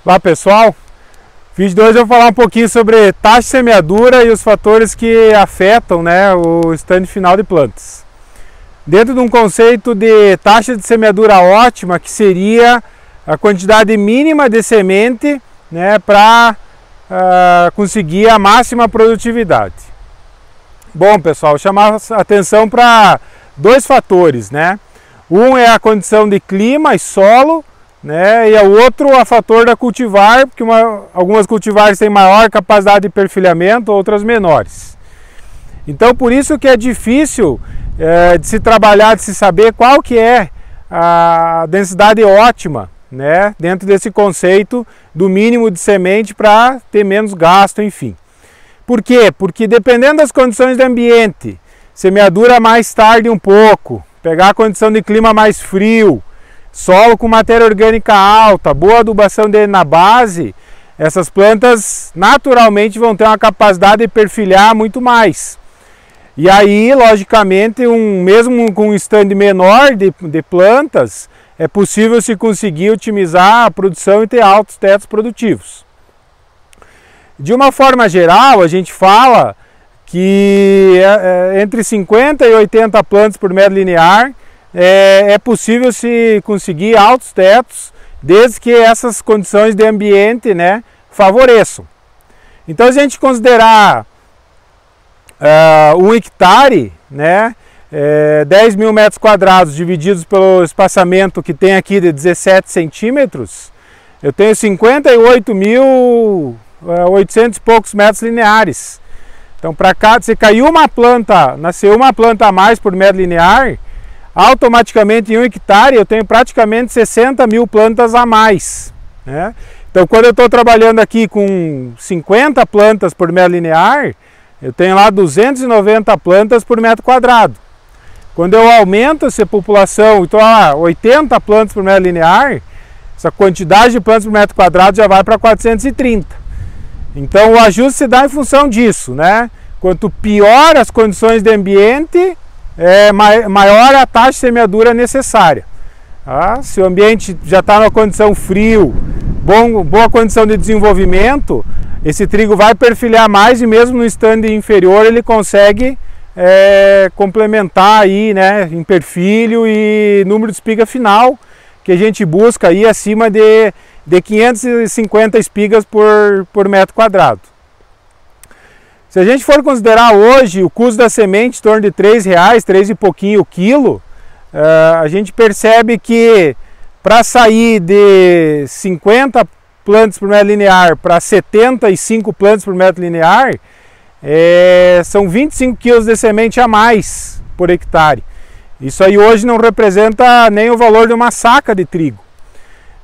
Olá pessoal, no vídeo de hoje eu vou falar um pouquinho sobre taxa de semeadura e os fatores que afetam, o estande final de plantas. Dentro de um conceito de taxa de semeadura ótima, que seria a quantidade mínima de semente para conseguir a máxima produtividade. Bom pessoal, chamar a atenção para dois fatores, Um é a condição de clima e solo, e o outro é o fator da cultivar, porque algumas cultivares têm maior capacidade de perfilhamento, outras menores. Então por isso que é difícil de se trabalhar, de se saber qual que é a densidade ótima, dentro desse conceito do mínimo de semente para ter menos gasto, enfim. Por quê? Porque dependendo das condições de ambiente, semeadura mais tarde um pouco, pegar a condição de clima mais frio, solo com matéria orgânica alta, boa adubação na base, essas plantas naturalmente vão ter uma capacidade de perfilhar muito mais. E aí, logicamente, mesmo com um estande menor de plantas, é possível se conseguir otimizar a produção e ter altos tetos produtivos. De uma forma geral, a gente fala que entre 50 e 80 plantas por metro linear é possível se conseguir altos tetos, desde que essas condições de ambiente favoreçam. Então, se a gente considerar 1 hectare, 10 mil metros quadrados divididos pelo espaçamento que tem aqui de 17 centímetros, eu tenho 58.800 e poucos metros lineares. Então, para cá, se caiu uma planta, nasceu uma planta a mais por metro linear, automaticamente em 1 hectare eu tenho praticamente 60 mil plantas a mais. Então, quando eu estou trabalhando aqui com 50 plantas por metro linear, eu tenho lá 290 plantas por metro quadrado. Quando eu aumento essa população, então 80 plantas por metro linear, essa quantidade de plantas por metro quadrado já vai para 430. Então o ajuste se dá em função disso, Quanto pior as condições de ambiente, maior a taxa de semeadura necessária. Se o ambiente já está numa condição frio, boa condição de desenvolvimento, esse trigo vai perfilhar mais e mesmo no estande inferior ele consegue complementar aí, em perfilho e número de espiga final, que a gente busca aí acima de 550 espigas por metro quadrado. Se a gente for considerar hoje o custo da semente em torno de R$3, 3 e pouquinho o quilo, a gente percebe que para sair de 50 plantas por metro linear para 75 plantas por metro linear, são 25 quilos de semente a mais por hectare. Isso aí hoje não representa nem o valor de uma saca de trigo.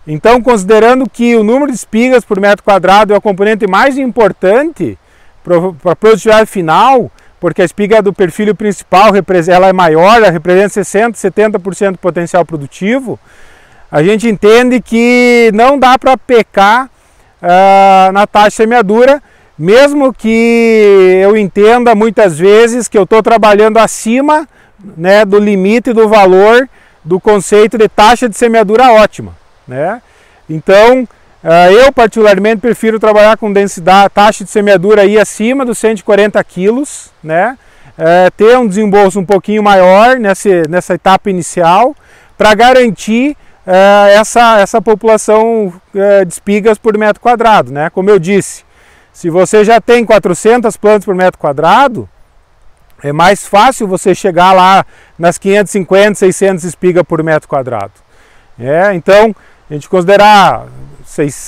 Então, considerando que o número de espigas por metro quadrado é o componente mais importante para a produtividade final, porque a espiga do perfil principal ela é maior, ela representa 60, 70% do potencial produtivo, a gente entende que não dá para pecar na taxa de semeadura, mesmo que eu entenda muitas vezes que eu estou trabalhando acima do limite do valor do conceito de taxa de semeadura ótima. Então, eu particularmente prefiro trabalhar com densidade, taxa de semeadura aí acima dos 140 quilos, ter um desembolso um pouquinho maior nessa etapa inicial, para garantir essa população de espigas por metro quadrado. Como eu disse, se você já tem 400 plantas por metro quadrado, é mais fácil você chegar lá nas 550, 600 espigas por metro quadrado. Então, a gente considerar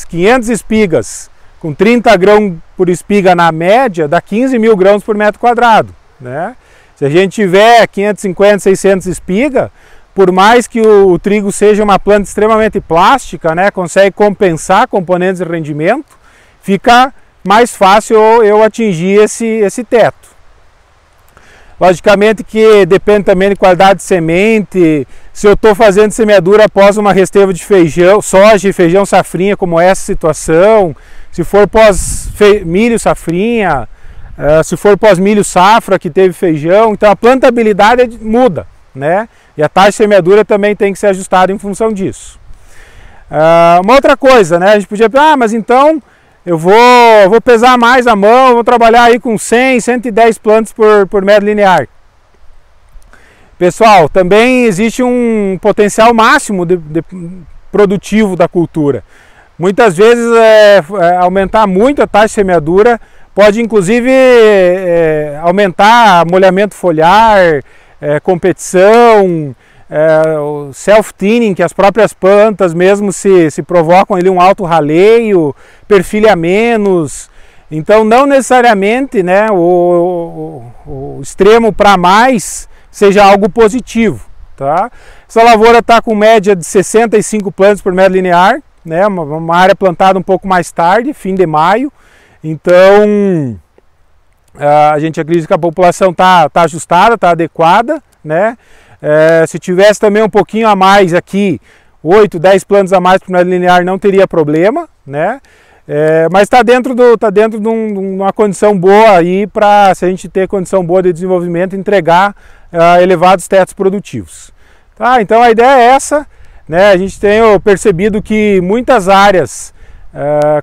500 espigas com 30 grãos por espiga na média, dá 15 mil grãos por metro quadrado. Se a gente tiver 550, 600 espigas, por mais que o trigo seja uma planta extremamente plástica, consegue compensar componentes de rendimento, fica mais fácil eu atingir esse teto. Logicamente que depende também de qualidade de semente, se eu estou fazendo semeadura após uma resteva de feijão, soja e feijão safrinha, como essa situação, se for pós milho safrinha, se for pós milho safra que teve feijão, então a plantabilidade muda, E a taxa de semeadura também tem que ser ajustada em função disso. Uma outra coisa, né? A gente podia pensar, mas então eu vou pesar mais a mão, vou trabalhar aí com 100, 110 plantas por metro linear. Pessoal, também existe um potencial máximo de produtivo da cultura. Muitas vezes aumentar muito a taxa de semeadura pode inclusive aumentar molhamento foliar, competição, o self-thinning, que as próprias plantas mesmo se provocam ali um alto raleio, perfilha menos. Então não necessariamente, né, o extremo para mais seja algo positivo. Tá? Essa lavoura está com média de 65 plantas por metro linear, né, uma área plantada um pouco mais tarde, fim de maio. Então a gente acredita que a população está ajustada, está adequada, né? Se tivesse também um pouquinho a mais aqui, 8, 10 plantas a mais por metro linear não teria problema, né? Mas está dentro de uma condição boa aí para, se a gente ter condição boa de desenvolvimento, entregar elevados tetos produtivos. Tá? Então a ideia é essa, né? A gente tem percebido que muitas áreas,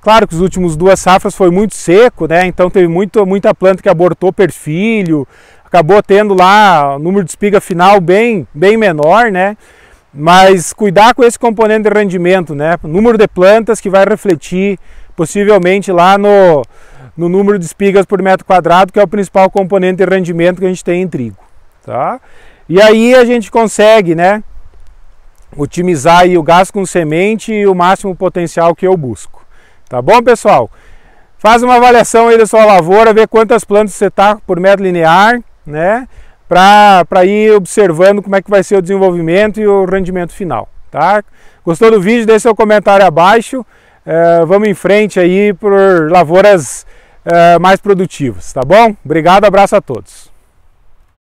claro que os últimos 2 safras foi muito seco, né? Então teve muita planta que abortou perfilho, acabou tendo lá o número de espiga final bem menor, né? Mas cuidar com esse componente de rendimento, né? O número de plantas que vai refletir possivelmente lá no número de espigas por metro quadrado, que é o principal componente de rendimento que a gente tem em trigo, tá? E aí a gente consegue, né, otimizar aí o gasto com semente e o máximo potencial que eu busco. Tá bom, pessoal? Faz uma avaliação aí da sua lavoura, vê quantas plantas você está por metro linear, né? Para ir observando como é que vai ser o desenvolvimento e o rendimento final, tá? Gostou do vídeo? Deixe seu comentário abaixo. Vamos em frente aí por lavouras mais produtivas, tá bom? Obrigado, abraço a todos.